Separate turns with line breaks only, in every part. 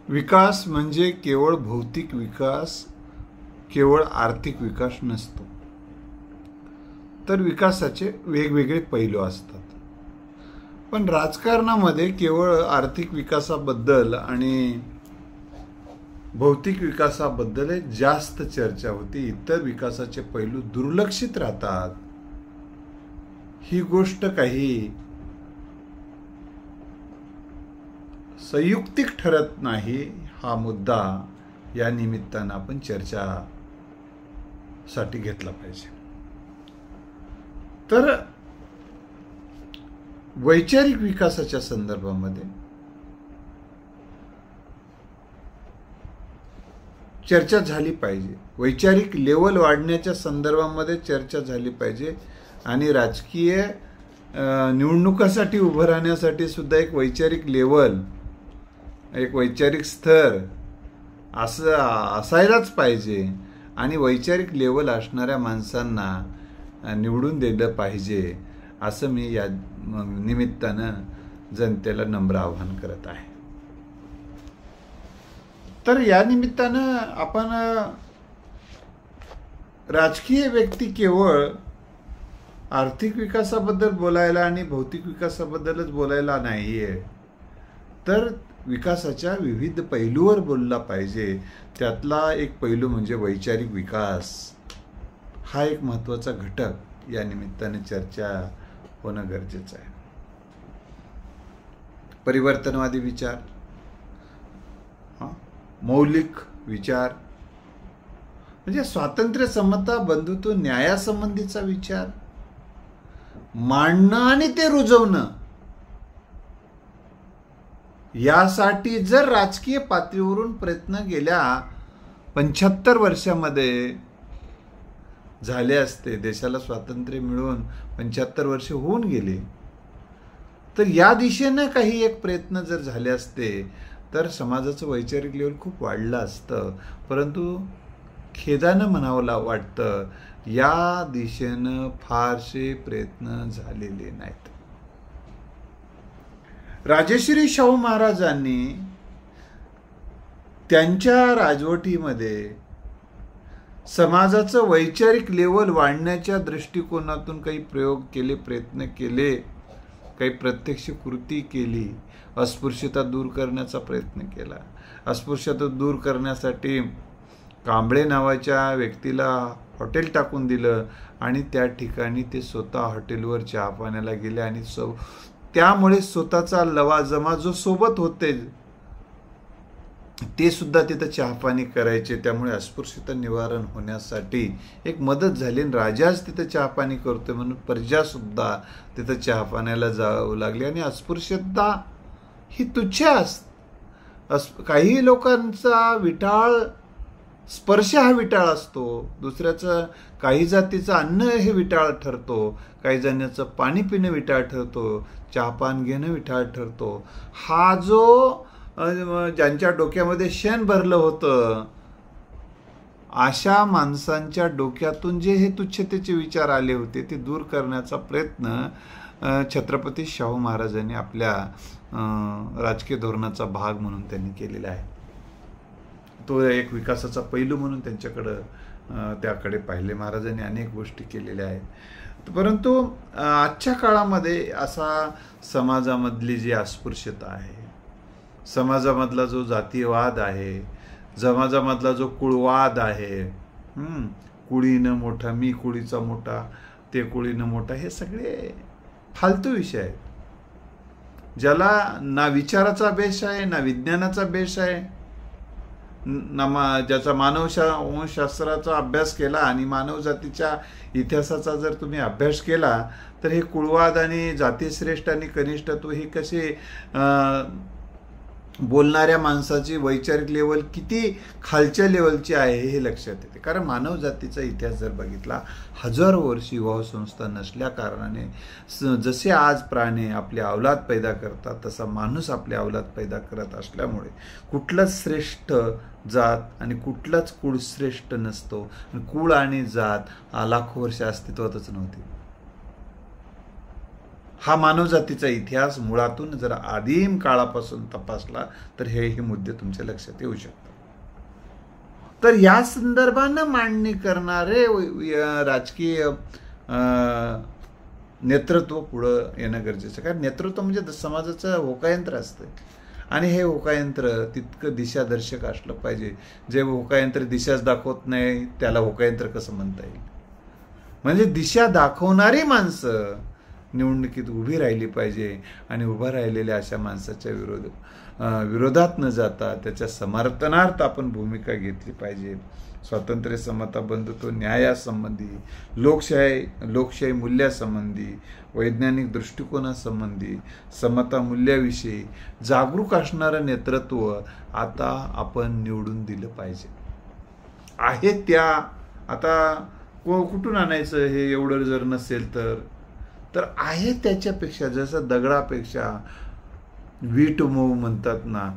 विकास म्हणजे केवळ भौतिक विकास, केवळ आर्थिक विकास नसतो, तर विकासाचे वेगवेगळे पैलू असतात. पण राजकारणामध्ये केवळ आर्थिक विकासाबद्दल आणि भौतिक विकासाबद्दल जास्त चर्चा होती. इतर विकासाचे पैलू दुर्लक्षित राहतात. ही गोष्ट काही संयुक्तिक ठरत नाही. हा मुद्दा या निमित्तानं आपण चर्चासाठी घेतला पाहिजे. तर वैचारिक विकासाच्या संदर्भामध्ये चर्चा झाली पाहिजे. वैचारिक लेवल वाढण्याच्या संदर्भामध्ये चर्चा झाली पाहिजे. आणि राजकीय निवडणुकासाठी उभं राहण्यासाठी सुद्धा एक वैचारिक लेवल, एक वैचारिक स्तर असं असायलाच पाहिजे. आणि वैचारिक लेवल असणाऱ्या माणसांना निवडून दिलं पाहिजे, असं मी या निमित्तानं जनतेला नम्र आवाहन करत आहे. तर या निमित्तानं आपण राजकीय व्यक्ती केवळ आर्थिक विकासाबद्दल बोलायला आणि भौतिक विकासाबद्दलच बोलायला नाहीये, तर विकासाच्या विविध पैलूवर बोलला पाहिजे. त्यातला एक पैलू म्हणजे वैचारिक विकास. हा एक महत्त्वाचा घटक या निमित्ताने चर्चा होणं गरजेचं आहे. परिवर्तनवादी विचार, मौलिक विचार म्हणजे स्वातंत्र्य, समता, बंधुत्व, न्यायासंबंधीचा विचार मांडणं आणि ते रुजवणं, यासाठी जर राजकीय पातळीवरून प्रयत्न गेल्या 75 वर्षामध्ये झाले असते, देशाला स्वातंत्र्य मिळून 75 वर्ष होऊन गेले, तर या दिशेनं काही एक प्रयत्न जर झाले असते तर समाजाचं वैचारिक लेवल खूप वाढलं असतं. परंतु खेदानं म्हणावं वाटतं, या दिशेनं फारसे प्रयत्न झालेले नाहीत. राजश्री शाहू महाराजांनी त्यांच्या राजवटीमध्ये समाजाचं वैचारिक लेवल वाढण्याच्या दृष्टिकोनातून काही प्रयोग केले, प्रयत्न केले, काही प्रत्यक्ष कृती केली. अस्पृश्यता दूर करण्याचा प्रयत्न केला. अस्पृश्यता दूर करण्यासाठी कांबळे नावाच्या व्यक्तीला हॉटेल टाकून दिलं आणि त्या ठिकाणी ते स्वतः हॉटेलवर चहा पाण्याला गेले आणि त्यामुळे स्वतःचा लवाजमा जो सोबत होते ते सुद्धा तिथं चहापाणी करायचे. त्यामुळे अस्पृश्यता निवारण होण्यासाठी एक मदत झाली. राजाच तिथं चहापाणी करतोय म्हणून प्रजा सुद्धा तिथं चहापाण्याला जावं लागली. आणि अस्पृश्यता ही तुच्छ असते. काही लोकांचा विटाळ स्पर्श हा विटाळ असतो, दुसऱ्याचं काही जातीचं अन्न हे विटाळ ठरतो, काही जणांचं पाणी पिणं विटाळ ठरतो, चहापान घेणं विटाळ ठरतो. हा जो ज्यांच्या डोक्यामध्ये शेण भरलं होतं, अशा माणसांच्या डोक्यातून जे हे तुच्छतेचे विचार आले होते ते दूर करण्याचा प्रयत्न छत्रपती शाहू महाराजांनी आपल्या राजकीय धोरणाचा भाग म्हणून त्यांनी केलेला आहे. तो एक विकासाचा पैलू म्हणून त्याकडे पाहिले. महाराजांनी अनेक गोष्टी केलेल्या आहेत. परंतु आजच्या काळामध्ये असा समाजामधली जी अस्पृश्यता आहे, समाजामधला जो जातीयवाद आहे, समाजामधला जो कुळवाद आहे, कुळीनं मोठा, मी कुळीचा मोठा, ते कुळीनं मोठा, हे सगळे फालतू विषय आहेत. ज्याला ना विचाराचा बेस आहे, ना विज्ञानाचा बेस आहे, ज्याचा मानवशास्त्राचा अभ्यास केला आणि मानव जातीच्या इतिहासाचा जर तुम्ही अभ्यास केला तर हे कुळवाद आणि जातीश्रेष्ठ आणि कनिष्ठत्व हे कसे बोलणाऱ्या माणसाची वैचारिक लेवल किती खालच्या लेवलची आहे हे लक्षात येते. कारण मानव जातीचा इतिहास जर बघितला, हजारो वर्षी विवाह संस्था नसल्या कारणाने जसे आज प्राणी आपले अवलाद पैदा करतात तसा माणूस आपले अवलाद पैदा करत असल्यामुळे कुठलाच श्रेष्ठ जात आणि कुठलाच कुळ श्रेष्ठ नसतो. कुळ आणि जात लाखो वर्ष अस्तित्वातच नव्हती. हा मानवजातीचा इतिहास मुळातून जर आदिम काळापासून तपासला तर हे मुद्दे तुमच्या लक्षात येऊ शकतात. तर या संदर्भानं मांडणी करणारे राजकीय नेतृत्व पुढं येणं गरजेचं. कारण नेतृत्व म्हणजे समाजाचं होकायंत्र असतं आणि हे होकायंत्र तितकं दिशादर्शक असलं पाहिजे. जे होकायंत्र दिशाच दाखवत नाही त्याला होकायंत्र कसं म्हणता येईल. म्हणजे दिशा दाखवणारी माणसं निवडणुकीत उभी राहिली पाहिजे आणि उभा राहिलेल्या अशा माणसाच्या विरोधात न जाता त्याच्या समर्थनार्थ आपण भूमिका घेतली पाहिजे. स्वातंत्र्य, समता, बंधुत्व, न्यायासंबंधी, लोकशाही मूल्यासंबंधी, वैज्ञानिक दृष्टिकोनासंबंधी, समता मूल्याविषयी जागरूक असणारं नेतृत्व आता आपण निवडून दिलं पाहिजे. आहे त्या आता कुठून आणायचं हे एवढं जर नसेल तर आहे त्याच्यापेक्षा, जसं दगडापेक्षा वीट मऊ म्हणतात ना,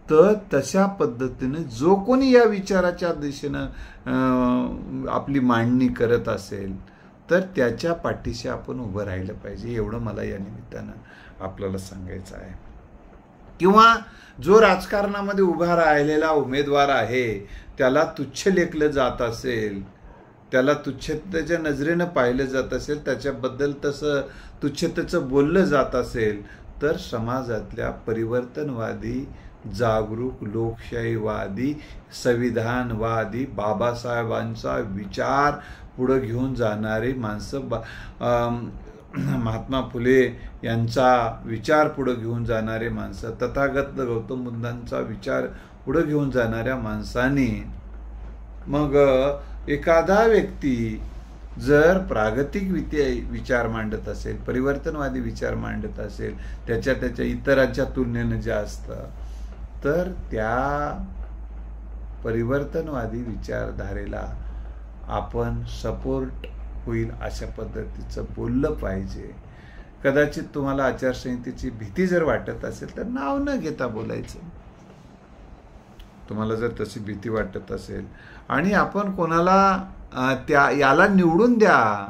तर तशा पद्धतीने जो कोणी या विचाराच्या दिशेनं आपली मांडणी करत असेल तर त्याच्या पाठीशी आपण उभं राहिलं पाहिजे. एवढं मला या निमित्तानं आपल्याला सांगायचं आहे. किंवा जो राजकारणामध्ये उभा राहिलेला उमेदवार आहे त्याला तुच्छ लेखलं जात असेल, त्याला तुच्छतेच्या नजरेनं पाहिलं जात असेल, त्याच्याबद्दल तसं तुच्छतेचं बोललं जात असेल तर समाजातल्या परिवर्तनवादी, जागरूक, लोकशाहीवादी, संविधानवादी, बाबासाहेबांचा विचार पुढे घेऊन जाणारी माणसं, महात्मा फुले यांचा विचार पुढे घेऊन जाणारे माणसं, तथागत गौतम बुद्धांचा विचार पुढे घेऊन जाणाऱ्या माणसांनी, मग एखादा व्यक्ती जर प्रागतिक विचार मांडत असेल, परिवर्तनवादी विचार मांडत असेल, त्याच्या इतरांच्या तुलनेनं जे असतं, तर त्या परिवर्तनवादी विचारधारेला आपण सपोर्ट होईल अशा पद्धतीचं बोललं पाहिजे. कदाचित तुम्हाला आचारसंहितेची भीती जर वाटत असेल तर नाव न घेता बोलायचं. तुम्हाला जर तशी भीती वाटत असेल आणि आपण कोणाला याला निवडून द्या,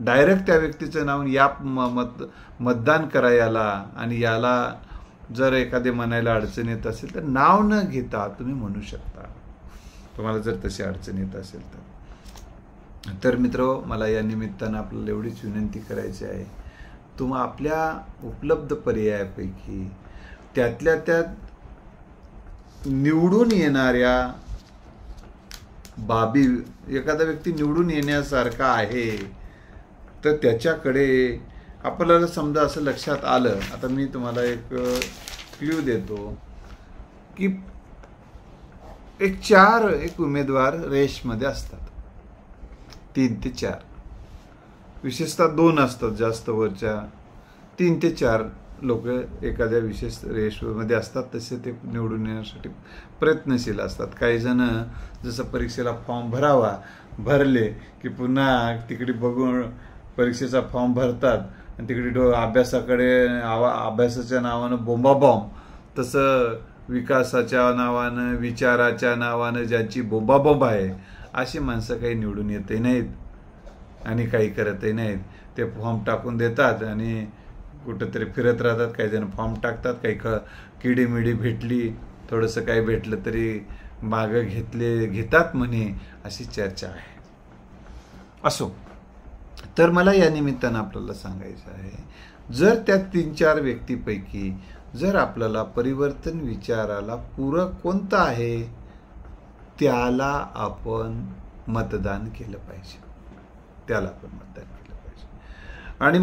डायरेक्ट त्या व्यक्तीचं नाव या मतदान करा याला, आणि याला जर एखादे म्हणायला अडचण येत असेल तर नाव न घेता तुम्ही म्हणू शकता, तुम्हाला जर तशी अडचण येत असेल तर मित्र, मला या निमित्तानं आपल्याला एवढीच विनंती करायची आहे, तुम्ही आपल्या उपलब्ध पर्यायापैकी त्यातल्या त्यात निवडून येणाऱ्या बाबी, एखादा व्यक्ती निवडून येण्यासारखा आहे तर त्याच्याकडे आपल्याला समजा असं लक्षात आलं. आता मी तुम्हाला एक क्ल्यू देतो की एक उमेदवार रेसमध्ये असतात, 3 ते 4, विशेषतः 2 असतात जास्त वरच्या, 3 ते 4 लोक एखाद्या विशेष रेसमध्ये असतात. तसे ते निवडून येण्यासाठी प्रयत्नशील असतात. काही जण जसं परीक्षेला फॉर्म भरले की पुन्हा तिकडे बघून परीक्षेचा फॉर्म भरतात आणि तिकडे अभ्यासाच्या नावानं बोंबाबॉम्ब, तसं विकासाच्या नावानं, विचाराच्या नावानं ज्यांची बोंबाबॉम्ब आहे अशी माणसं काही निवडून येतही नाहीत आणि काही करतही नाहीत. ते फॉर्म टाकून देतात आणि कुठंतरी फिरत राहतात. काही जण फॉर्म टाकतात, काही किडीमिडी भेटली, थोडंसं काही भेटलं तरी मागं घेतात म्हणे, अशी चर्चा आहे. असो, तर मला या निमित्तानं आपल्याला सांगायचं आहे, जर त्या 3-4 व्यक्तीपैकी जर आपल्याला परिवर्तन विचाराला पूरक कोणतं आहे त्याला आपण मतदान केलं पाहिजे, त्याला आपण मतदान केलं पाहिजे. आणि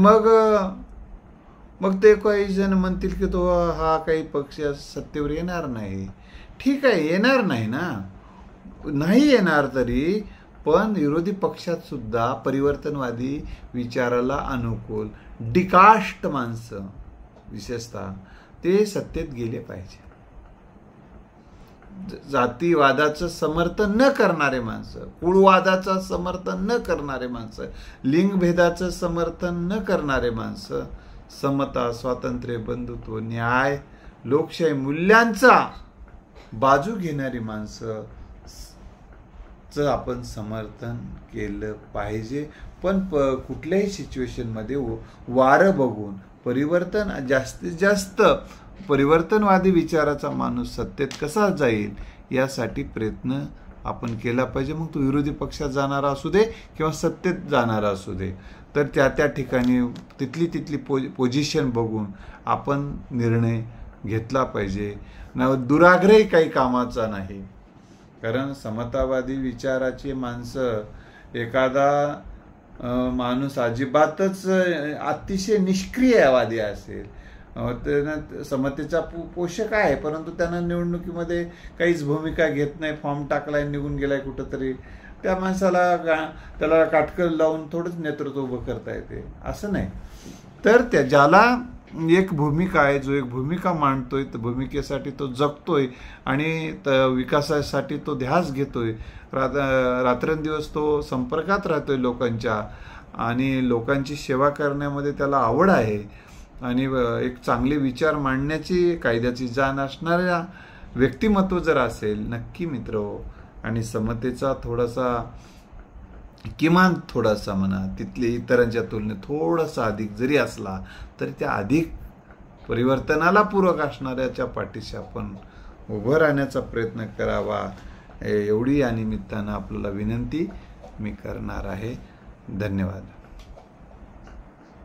मग ते काही जण म्हणतील की तो हा काही पक्ष सत्तेवर येणार नाही. ठीक आहे, येणार नाही ना, नाही येणार तरी, पण विरोधी पक्षात सुद्धा परिवर्तनवादी विचाराला अनुकूल डिकास्ट माणसं, विशेषतः ते सत्तेत गेले पाहिजे. जातीवादाचं समर्थन न करणारे माणसं, कुळवादाचं समर्थन न करणारे माणसं, लिंगभेदाचं समर्थन न करणारे माणसं, समता, स्वातंत्र्य, बंधुत्व, न्याय, लोकशाही मूल्यांचा बाजू घेणारी माणसं चं आपण समर्थन केलं पाहिजे. पण कुठल्याही सिच्युएशनमध्ये वारं बघून परिवर्तन, जास्तीत जास्त परिवर्तनवादी विचाराचा माणूस सत्तेत कसा जाईल यासाठी प्रयत्न आपण केला पाहिजे. मग तो विरोधी पक्षात जाणारा असू दे किंवा सत्तेत जाणारा असू दे, तर त्या ठिकाणी तिथली पोझिशन बघून आपण निर्णय घेतला पाहिजे. दुराग्रही काही कामाचा नाही. कारण समतावादी विचाराची माणसं, एखादा माणूस अजिबातच अतिशय निष्क्रियवादी असेल, त्यानं समतेचा पोषक आहे, परंतु त्यानं निवडणुकीमध्ये काहीच भूमिका घेत नाही, फॉर्म टाकलाय, निघून गेलाय कुठंतरी, त्या माणसाला त्याला काटकल लावून थोडंच नेतृत्व उभं करता येते असं नाही. तर ज्याला एक भूमिका आहे, जो एक भूमिका मांडतोय, तर भूमिकेसाठी तो जगतोय आणि विकासासाठी तो ध्यास घेतोय, रात्रंदिवस तो संपर्कात राहतोय लोकांच्या आणि लोकांची सेवा करण्यामध्ये त्याला आवड आहे आणि एक चांगले विचार मांडण्याची, कायद्याची जाण असणाऱ्या व्यक्तिमत्व जर असेल, नक्की मित्र, आणि समतेचा किमान थोडासा म्हणा, तिथले इतरांच्या तुलनेत थोडासा अधिक जरी असला तरी त्या अधिक परिवर्तनाला पूरक असणाऱ्याच्या पाठीशी आपण उभं राहण्याचा प्रयत्न करावा, एवढी या निमित्तानं आपल्याला विनंती मी करणार आहे. धन्यवाद.